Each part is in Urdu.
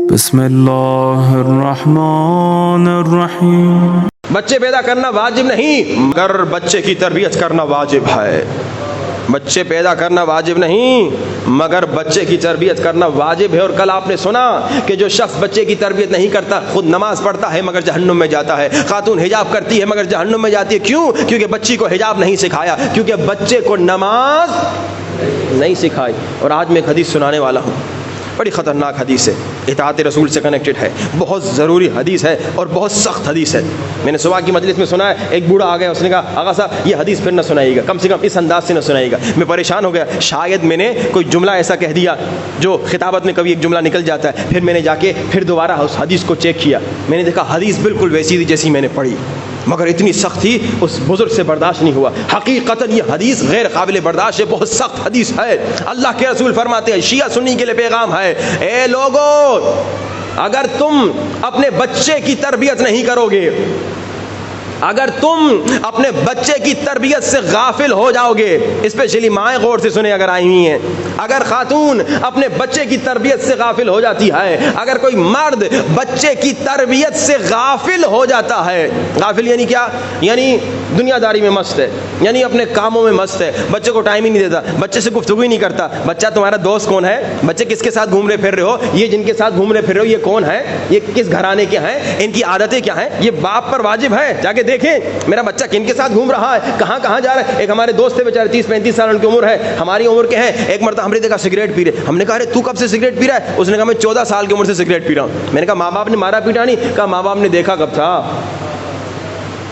بسم اللہ الرحمن الرحیم۔ بچے پیدا کرنا واجب نہیں مگر بچے کی تربیت کرنا واجب ہے۔ بچے پیدا کرنا واجب نہیں مگر بچے کی تربیت کرنا واجب ہے۔ اور کل آپ نے سنا کہ جو شخص بچے کی تربیت نہیں کرتا خود نماز پڑھتا ہے مگر جہنم میں جاتا ہے۔ خاتون حجاب کرتی ہے مگر جہنم میں جاتی ہے۔ کیوں؟ کیونکہ بچی کو حجاب نہیں سکھایا، کیونکہ بچے کو نماز نہیں سکھائی۔ اور آج میں ایک حدیث سنانے والا ہوں، بڑی خطرناک حدیث ہے، اطاعت رسول سے کنیکٹڈ ہے، بہت ضروری حدیث ہے اور بہت سخت حدیث ہے۔ میں نے صبح کی مجلس میں سنا ہے، ایک بوڑھا آ گیا، اس نے کہا آغا صاحب یہ حدیث پھر نہ سنائیے گا، کم سے کم اس انداز سے نہ سنائیے گا۔ میں پریشان ہو گیا، شاید میں نے کوئی جملہ ایسا کہہ دیا جو خطابت میں کبھی ایک جملہ نکل جاتا ہے۔ پھر میں نے جا کے پھر دوبارہ اس حدیث کو چیک کیا، میں نے دیکھا حدیث بالکل ویسی تھی جیسی میں نے پڑھی، مگر اتنی سخت تھی اس بزرگ سے برداشت نہیں ہوا۔ حقیقتاً یہ حدیث غیر قابل برداشت ہے، بہت سخت حدیث ہے۔ اللہ کے رسول فرماتے ہیں، شیعہ سنی کے لیے پیغام ہے، اے لوگو اگر تم اپنے بچے کی تربیت نہیں کرو گے، اگر تم اپنے بچے کی تربیت سے غافل ہو جاؤ گے، اسپیشلی مائیں غور سے سنیں اگر آئی ہوئی ہیں، اگر خاتون اپنے بچے کی تربیت سے غافل ہو جاتی ہے، اگر کوئی مرد بچے کی تربیت سے غافل ہو جاتا ہے، غافل یعنی کیا؟ یعنی دنیا داری میں مست ہے، یعنی اپنے کاموں میں مست ہے، بچے کو ٹائم ہی نہیں دیتا، بچے سے گفتگو ہی نہیں کرتا۔ بچہ تمہارا دوست کون ہے؟ بچے کس کے ساتھ گھوم رہے پھر رہے ہو؟ یہ جن کے ساتھ گھوم رہے پھر رہے ہو یہ کون ہے؟ یہ کس گھرانے کے ہیں؟ ان کی عادتیں کیا ہیں؟ یہ باپ پر واجب ہے جا کے دیکھیں میرا بچہ کن کے ساتھ گھوم رہا ہے، کہاں کہاں جا رہا ہے۔ ایک ہمارے دوست تھے بیچارے 30-35 سال ان کی عمر ہے، ہماری عمر کے ہیں۔ ایک مرتبہ ہم نے دیکھا سگریٹ پی رہے، ہم نے کہا ارے تو کب سے سگریٹ پی رہا ہے؟ اس نے کہا میں 14 سال کی عمر سے سگریٹ پی رہا ہوں۔ میں نے کہا ماں باپ نے مارا پیٹا نہیں؟ کہا ماں باپ نے دیکھا کب تھا؟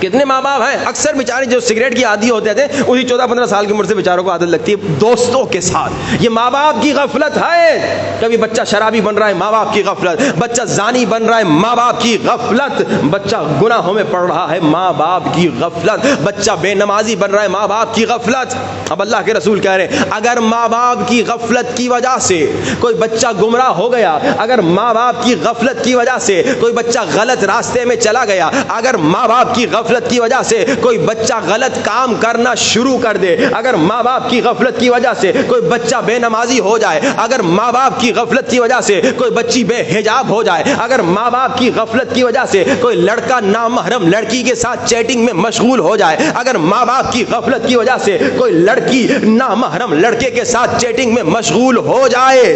کتنے ماں باپ ہیں اکثر بیچارے جو سگریٹ کی عادی ہوتے تھے اسی 14-15 سال کی عمر سے بیچاروں کو عادت لگتی ہے دوستوں کے ساتھ۔ یہ ماں باپ کی غفلت ہے۔ کبھی بچہ شرابی بن رہا ہے، ماں باپ کی غفلت، بچہ زانی بن رہا ہے، ماں باپ کی غفلت، بچہ گناہوں میں پڑ رہا ہے، ماں باپ کی غفلت، بچہ بے نمازی بن رہا ہے، ماں باپ کی غفلت۔ اب اللہ کے رسول کہہ رہے ہیں اگر ماں باپ کی غفلت کی وجہ سے کوئی بچہ گمراہ ہو گیا، اگر ماں باپ کی غفلت کی وجہ سے کوئی بچہ غلط راستے میں چلا گیا، اگر ماں باپ کی غفلت کی وجہ سے کوئی بچہ غلط کام کرنا شروع کر دے، اگر ماں باپ کی غفلت کی وجہ سے کوئی بچہ بے نمازی ہو جائے، اگر ماں باپ کی غفلت کی وجہ سے کوئی بچی بے حجاب ہو جائے، اگر ماں باپ کی غفلت کی وجہ سے کوئی لڑکا نامحرم لڑکی کے ساتھ چیٹنگ میں مشغول ہو جائے، اگر ماں باپ کی غفلت کی وجہ سے کوئی لڑکی نامحرم لڑکے کے ساتھ چیٹنگ میں مشغول ہو جائے،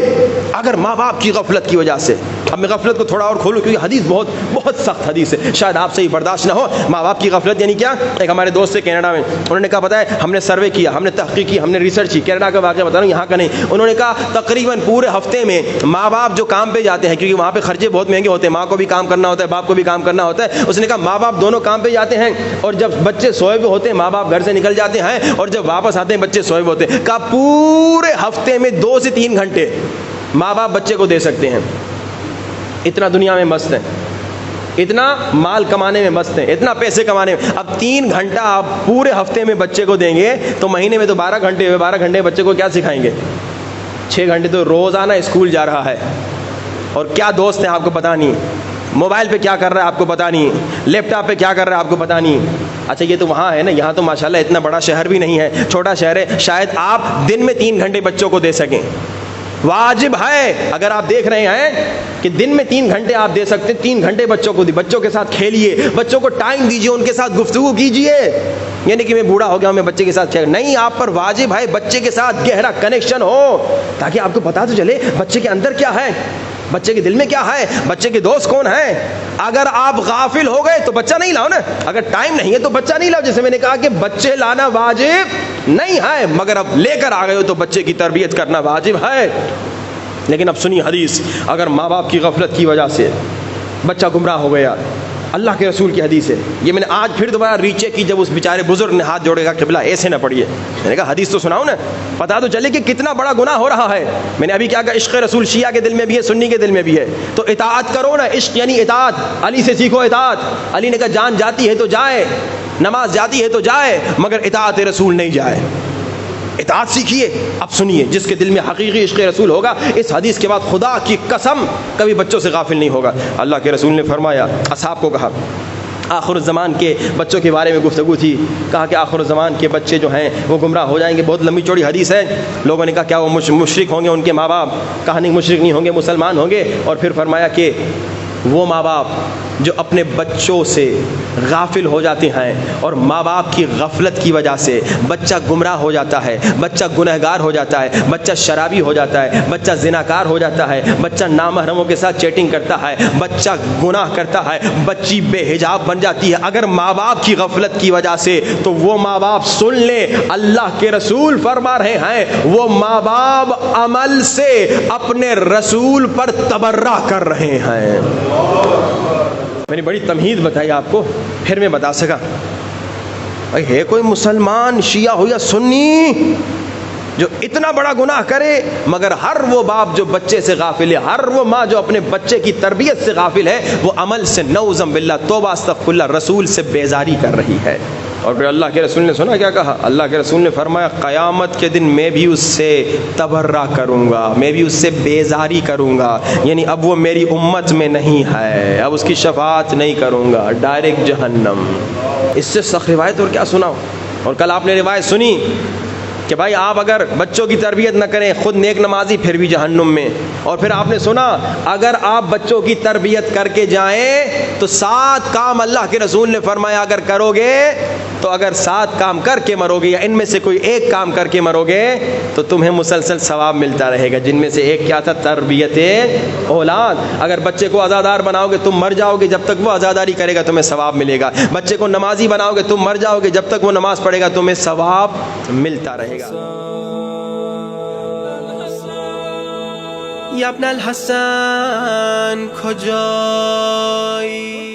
اگر ماں باپ کی غفلت کی وجہ سے۔ اب میں غفلت کو تھوڑا اور کھولوں کیونکہ حدیث بہت سخت حدیث ہے، شاید آپ سے ہی برداشت نہ ہو۔ ماں باپ کی غفلت یعنی کیا؟ ایک ہمارے دوست سے کینیڈا میں، انہوں نے کہا پتہ ہے ہم نے سروے کیا، ہم نے تحقیق کی، ہم نے ریسرچ کی، کینیڈا کا واقعہ بتا رہا ہوں یہاں کا نہیں۔ انہوں نے کہا تقریباً پورے ہفتے میں ماں باپ جو کام پہ جاتے ہیں، کیونکہ وہاں پہ خرچے بہت مہنگے ہوتے ہیں، ماں کو بھی کام کرنا ہوتا ہے، باپ کو بھی کام کرنا ہوتا ہے۔ اس نے کہا ماں باپ دونوں کام پہ جاتے ہیں اور جب بچے سوئے ہوئے ہوتے ہیں ماں باپ گھر سے نکل جاتے ہیں اور جب واپس آتے ہیں بچے سوئے ہوئے ہوتے ہیں۔ کہا پورے ہفتے میں 2 سے 3 گھنٹے ماں باپ بچے کو دے سکتے ہیں۔ اتنا دنیا میں مست ہے، اتنا مال کمانے میں مست ہے، اتنا پیسے کمانے میں۔ اب 3 گھنٹہ آپ پورے ہفتے میں بچے کو دیں گے تو مہینے میں تو 12 گھنٹے ہوئے، 12 گھنٹے بچے کو کیا سکھائیں گے؟ 6 گھنٹے تو روزانہ اسکول جا رہا ہے، اور کیا دوست ہیں آپ کو پتہ نہیں، موبائل پہ کیا کر رہا ہے آپ کو پتہ نہیں، لیپ ٹاپ پہ کیا کر رہا ہے آپ کو پتہ نہیں۔ اچھا یہ تو وہاں ہے نا، یہاں تو ماشاءاللہ اتنا بڑا شہر بھی نہیں ہے، چھوٹا شہر ہے، شاید آپ دن میں 3 گھنٹے بچوں کو دے سکیں۔ واجب ہے اگر آپ دیکھ رہے ہیں کہ دن میں 3 گھنٹے آپ دے سکتے ہیں، 3 گھنٹے بچوں کو بچوں کے ساتھ کھیلیے، بچوں کو ٹائم دیجیے، ان کے ساتھ گفتگو کیجیے۔ یعنی کہ میں بوڑھا ہو گیا ہوں میں بچے کے ساتھ کھیل نہیں، آپ پر واجب ہے بچے کے ساتھ گہرا کنیکشن ہو تاکہ آپ کو پتا تو چلے بچے کے اندر کیا ہے، بچے کے دل میں کیا ہے، بچے کے دوست کون ہیں۔ اگر آپ غافل ہو گئے تو بچہ نہیں لاؤ نا، اگر ٹائم نہیں ہے تو بچہ نہیں لاؤ۔ جیسے میں نے کہا کہ بچے لانا واجب نہیں ہے مگر اب لے کر آ گئے ہو تو بچے کی تربیت کرنا واجب ہے۔ لیکن اب سنی حدیث، اگر ماں باپ کی غفلت کی وجہ سے بچہ گمراہ ہو گیا، اللہ کے رسول کی حدیث ہے، یہ میں نے آج پھر دوبارہ ریچیک کی جب اس بیچارے بزرگ نے ہاتھ جوڑے گا قبلہ ایسے نہ پڑھیے، میں نے کہا حدیث تو سناؤ نا، پتا تو چلے کہ کتنا بڑا گناہ ہو رہا ہے۔ میں نے ابھی کیا کہا عشق رسول شیعہ کے دل میں بھی ہے، سنی کے دل میں بھی ہے، تو اطاعت کرو نا، عشق یعنی اطاعت، علی سے سیکھو اطاعت۔ علی نے کہا جان جاتی ہے تو جائے، نماز جاتی ہے تو جائے مگر اطاعت رسول نہیں جائے، اطاعت سیکھیے۔ اب سنیے، جس کے دل میں حقیقی عشق رسول ہوگا اس حدیث کے بعد خدا کی قسم کبھی بچوں سے غافل نہیں ہوگا۔ اللہ کے رسول نے فرمایا، اصحاب کو کہا آخر الزمان کے بچوں کے بارے میں گفتگو تھی. کہا کہ آخر الزمان کے بچے جو ہیں وہ گمراہ ہو جائیں گے. بہت لمبی چوڑی حدیث ہے. لوگوں نے کہا کیا وہ مشرک ہوں گے ان کے ماں باپ؟ کہا نہیں, مشرک نہیں ہوں گے, مسلمان ہوں گے. اور پھر فرمایا کہ وہ ماں باپ جو اپنے بچوں سے غافل ہو جاتے ہیں اور ماں باپ کی غفلت کی وجہ سے بچہ گمراہ ہو جاتا ہے, بچہ گنہگار ہو جاتا ہے, بچہ شرابی ہو جاتا ہے, بچہ زناکار ہو جاتا ہے, بچہ نامحرموں کے ساتھ چیٹنگ کرتا ہے, بچہ گناہ کرتا ہے, بچی بے حجاب بن جاتی ہے اگر ماں باپ کی غفلت کی وجہ سے, تو وہ ماں باپ سن لیں اللہ کے رسول فرما رہے ہیں وہ ماں باپ عمل سے اپنے رسول پر تبرہ کر رہے ہیں. میں نے بڑی تمہید بتائی آپ کو, پھر میں بتا سکا. بھائی ہے کوئی مسلمان شیعہ ہو یا سنی جو اتنا بڑا گناہ کرے, مگر ہر وہ باپ جو بچے سے غافل ہے, ہر وہ ماں جو اپنے بچے کی تربیت سے غافل ہے, وہ عمل سے نعوذ باللہ توبہ استغفر اللہ رسول سے بیزاری کر رہی ہے. اور پھر اللہ کے رسول نے سنا کیا کہا؟ اللہ کے رسول نے فرمایا قیامت کے دن میں بھی اس سے تبرہ کروں گا, میں بھی اس سے بیزاری کروں گا. یعنی اب وہ میری امت میں نہیں ہے, اب اس کی شفاعت نہیں کروں گا, ڈائریکٹ جہنم. اس سے سخت روایت اور کیا سناؤ. اور کل آپ نے روایت سنی کہ بھائی آپ اگر بچوں کی تربیت نہ کریں, خود نیک نمازی پھر بھی جہنم میں. اور پھر آپ نے سنا اگر آپ بچوں کی تربیت کر کے جائیں تو 7 کام اللہ کے رسول نے فرمایا اگر کرو گے تو اگر 7 کام کر کے مرو گے یا ان میں سے کوئی ایک کام کر کے مرو گے تو تمہیں مسلسل ثواب ملتا رہے گا. جن میں سے ایک کیا تھا؟ تربیت اولاد. اگر بچے کو عزادار بناؤ گے تم مر جاؤ گے, جب تک وہ عزاداری کرے گا تمہیں ثواب ملے گا. بچے کو نمازی بناؤ گے تم مر جاؤ گے, جب تک وہ نماز پڑھے گا تمہیں ثواب ملتا رہے گا. یا ابن الحسن کجایی؟